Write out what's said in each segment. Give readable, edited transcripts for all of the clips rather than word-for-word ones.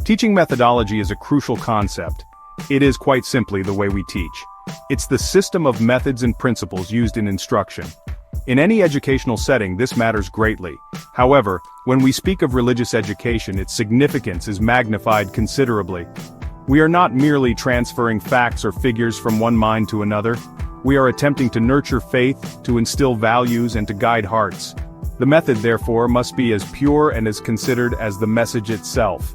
Teaching methodology is a crucial concept. It is quite simply the way we teach. It's the system of methods and principles used in instruction. In any educational setting, this matters greatly. However, when we speak of religious education, its significance is magnified considerably. We are not merely transferring facts or figures from one mind to another. We are attempting to nurture faith, to instill values, and to guide hearts. The method, therefore, must be as pure and as considered as the message itself.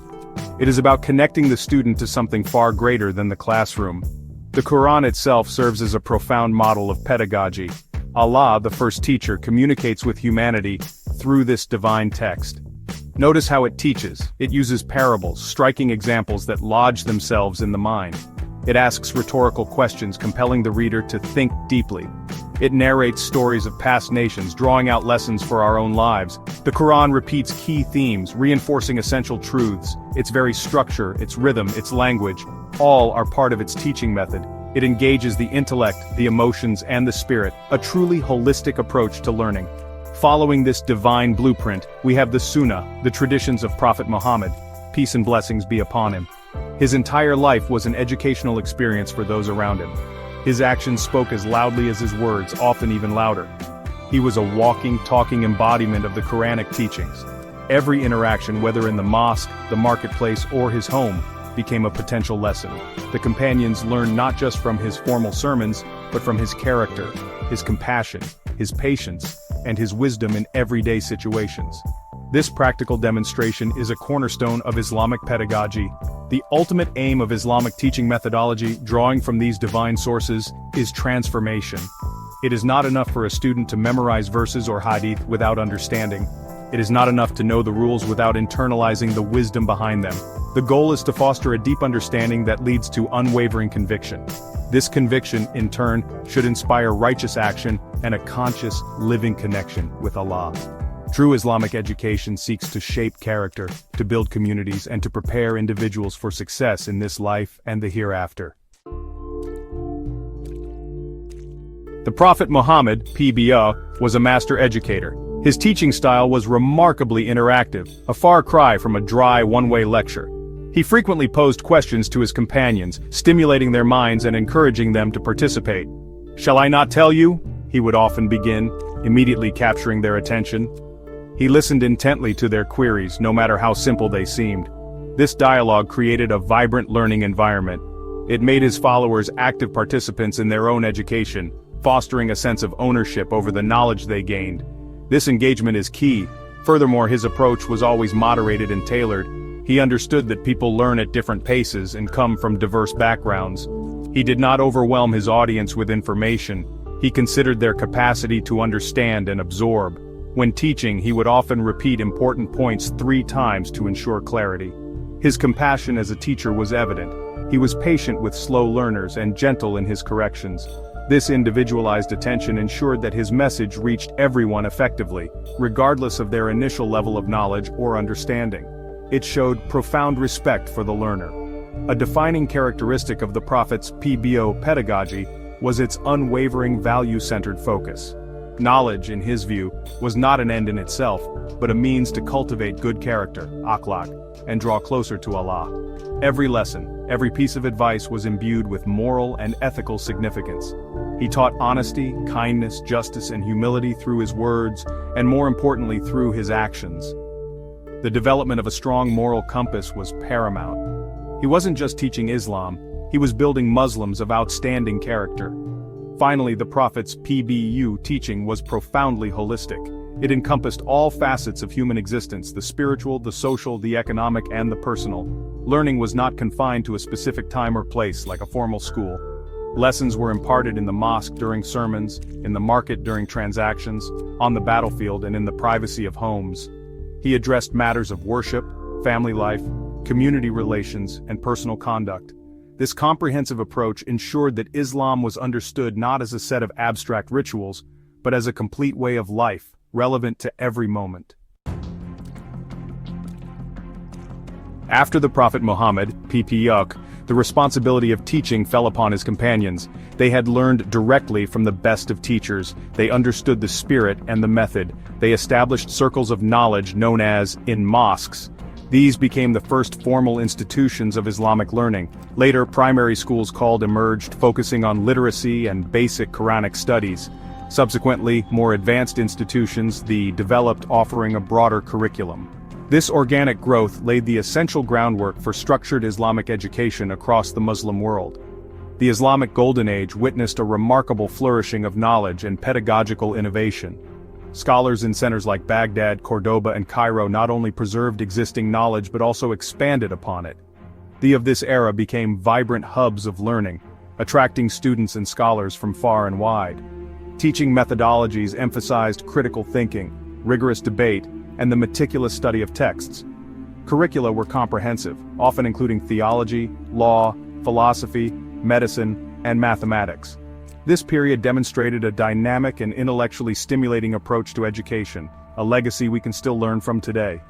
It is about connecting the student to something far greater than the classroom. The Quran itself serves as a profound model of pedagogy. Allah, the first teacher, communicates with humanity through this divine text. Notice how it teaches. It uses parables, striking examples that lodge themselves in the mind. It asks rhetorical questions, compelling the reader to think deeply. It narrates stories of past nations, drawing out lessons for our own lives. The Quran repeats key themes, reinforcing essential truths. Its very structure, its rhythm, its language, all are part of its teaching method. It engages the intellect, the emotions, and the spirit, a truly holistic approach to learning. Following this divine blueprint, we have the Sunnah, the traditions of Prophet Muhammad, peace and blessings be upon him. His entire life was an educational experience for those around him. His actions spoke as loudly as his words, often even louder. He was a walking, talking embodiment of the Quranic teachings. Every interaction, whether in the mosque, the marketplace, or his home, became a potential lesson. The companions learned not just from his formal sermons, but from his character, his compassion, his patience, and his wisdom in everyday situations. This practical demonstration is a cornerstone of Islamic pedagogy. The ultimate aim of Islamic teaching methodology, drawing from these divine sources, is transformation. It is not enough for a student to memorize verses or hadith without understanding. It is not enough to know the rules without internalizing the wisdom behind them. The goal is to foster a deep understanding that leads to unwavering conviction. This conviction, in turn, should inspire righteous action and a conscious, living connection with Allah. True Islamic education seeks to shape character, to build communities, and to prepare individuals for success in this life and the hereafter. The Prophet Muhammad, peace be upon him, was a master educator. His teaching style was remarkably interactive, a far cry from a dry, one-way lecture. He frequently posed questions to his companions, stimulating their minds and encouraging them to participate. "Shall I not tell you?" he would often begin, immediately capturing their attention. He listened intently to their queries, no matter how simple they seemed. This dialogue created a vibrant learning environment. It made his followers active participants in their own education, fostering a sense of ownership over the knowledge they gained. This engagement is key. Furthermore, his approach was always moderated and tailored. He understood that people learn at different paces and come from diverse backgrounds. He did not overwhelm his audience with information. He considered their capacity to understand and absorb. When teaching, he would often repeat important points 3 times to ensure clarity. His compassion as a teacher was evident. He was patient with slow learners and gentle in his corrections. This individualized attention ensured that his message reached everyone effectively, regardless of their initial level of knowledge or understanding. It showed profound respect for the learner. A defining characteristic of the Prophet's PBO pedagogy was its unwavering value-centered focus. Knowledge, in his view, was not an end in itself, but a means to cultivate good character, akhlaq, and draw closer to Allah. Every lesson, every piece of advice was imbued with moral and ethical significance. He taught honesty, kindness, justice, and humility through his words, and more importantly through his actions. The development of a strong moral compass was paramount. He wasn't just teaching Islam, he was building Muslims of outstanding character. Finally, the Prophet's PBU teaching was profoundly holistic. It encompassed all facets of human existence, the spiritual, the social, the economic, and the personal. Learning was not confined to a specific time or place like a formal school. Lessons were imparted in the mosque during sermons, in the market during transactions, on the battlefield, and in the privacy of homes. He addressed matters of worship, family life, community relations, and personal conduct. This comprehensive approach ensured that Islam was understood not as a set of abstract rituals, but as a complete way of life, relevant to every moment. After the Prophet Muhammad, peace be upon him, the responsibility of teaching fell upon his companions. They had learned directly from the best of teachers. They understood the spirit and the method. They established circles of knowledge known as, in mosques, These became the first formal institutions of Islamic learning. Later, primary schools called emerged, focusing on literacy and basic Quranic studies. Subsequently, more advanced institutions, the developed, offering a broader curriculum. This organic growth laid the essential groundwork for structured Islamic education across the Muslim world. The Islamic Golden Age witnessed a remarkable flourishing of knowledge and pedagogical innovation. Scholars in centers like Baghdad, Cordoba, and Cairo not only preserved existing knowledge but also expanded upon it. The of this era became vibrant hubs of learning, attracting students and scholars from far and wide. Teaching methodologies emphasized critical thinking, rigorous debate, and the meticulous study of texts. Curricula were comprehensive, often including theology, law, philosophy, medicine, and mathematics. This period demonstrated a dynamic and intellectually stimulating approach to education, a legacy we can still learn from today.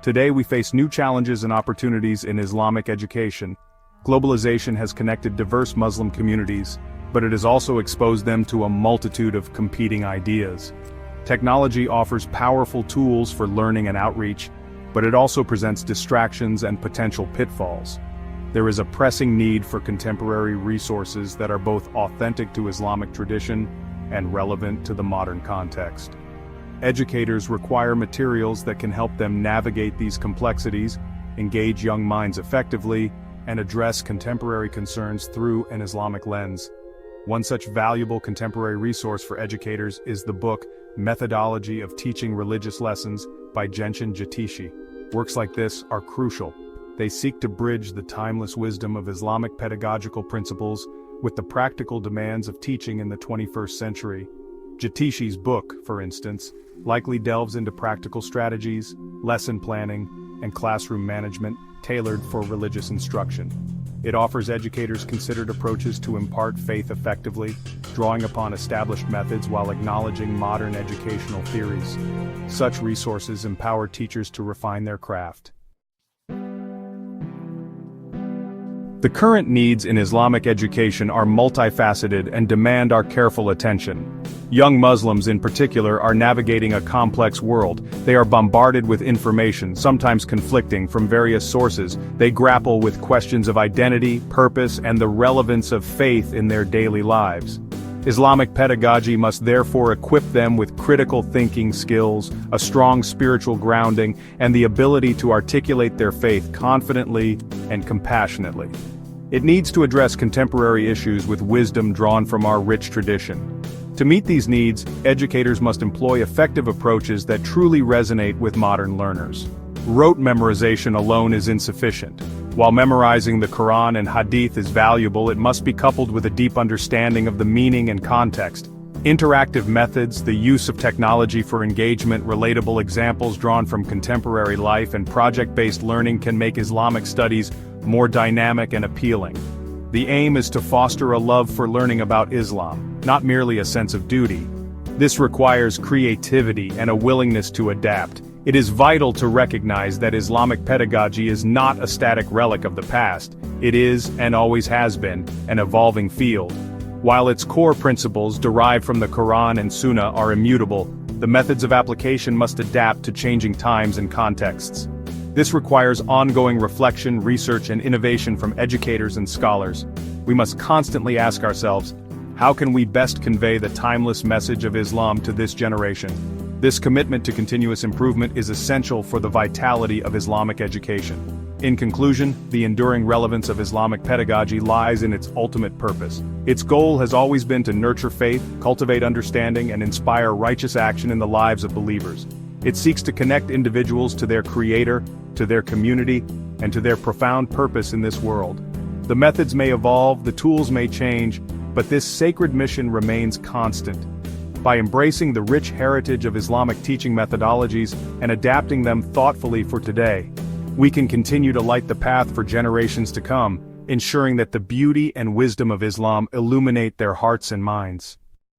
Today we face new challenges and opportunities in Islamic education. Globalization has connected diverse Muslim communities, but it has also exposed them to a multitude of competing ideas. Technology offers powerful tools for learning and outreach, but it also presents distractions and potential pitfalls. There is a pressing need for contemporary resources that are both authentic to Islamic tradition and relevant to the modern context. Educators require materials that can help them navigate these complexities, engage young minds effectively, and address contemporary concerns through an Islamic lens. One such valuable contemporary resource for educators is the book Methodology of Teaching Religious Lessons by Genshin Jatishi. Works like this are crucial. They seek to bridge the timeless wisdom of Islamic pedagogical principles with the practical demands of teaching in the 21st century. Jatishi's book, for instance, likely delves into practical strategies, lesson planning, and classroom management tailored for religious instruction. It offers educators considered approaches to impart faith effectively, drawing upon established methods while acknowledging modern educational theories. Such resources empower teachers to refine their craft. The current needs in Islamic education are multifaceted and demand our careful attention. Young Muslims in particular are navigating a complex world. They are bombarded with information, sometimes conflicting, from various sources. They grapple with questions of identity, purpose, and the relevance of faith in their daily lives. Islamic pedagogy must therefore equip them with critical thinking skills, a strong spiritual grounding, and the ability to articulate their faith confidently and compassionately. It needs to address contemporary issues with wisdom drawn from our rich tradition. To meet these needs, educators must employ effective approaches that truly resonate with modern learners. Rote memorization alone is insufficient. While memorizing the Quran and Hadith is valuable, it must be coupled with a deep understanding of the meaning and context. Interactive methods, the use of technology for engagement, relatable examples drawn from contemporary life, and project-based learning can make Islamic studies more dynamic and appealing. The aim is to foster a love for learning about Islam, not merely a sense of duty. This requires creativity and a willingness to adapt. It is vital to recognize that Islamic pedagogy is not a static relic of the past. It is, and always has been, an evolving field. While its core principles derived from the Quran and Sunnah are immutable, the methods of application must adapt to changing times and contexts. This requires ongoing reflection, research, and innovation from educators and scholars. We must constantly ask ourselves, how can we best convey the timeless message of Islam to this generation? This commitment to continuous improvement is essential for the vitality of Islamic education. In conclusion, the enduring relevance of Islamic pedagogy lies in its ultimate purpose. Its goal has always been to nurture faith, cultivate understanding, and inspire righteous action in the lives of believers. It seeks to connect individuals to their Creator, to their community, and to their profound purpose in this world. The methods may evolve, the tools may change, but this sacred mission remains constant. By embracing the rich heritage of Islamic teaching methodologies and adapting them thoughtfully for today, we can continue to light the path for generations to come, ensuring that the beauty and wisdom of Islam illuminate their hearts and minds.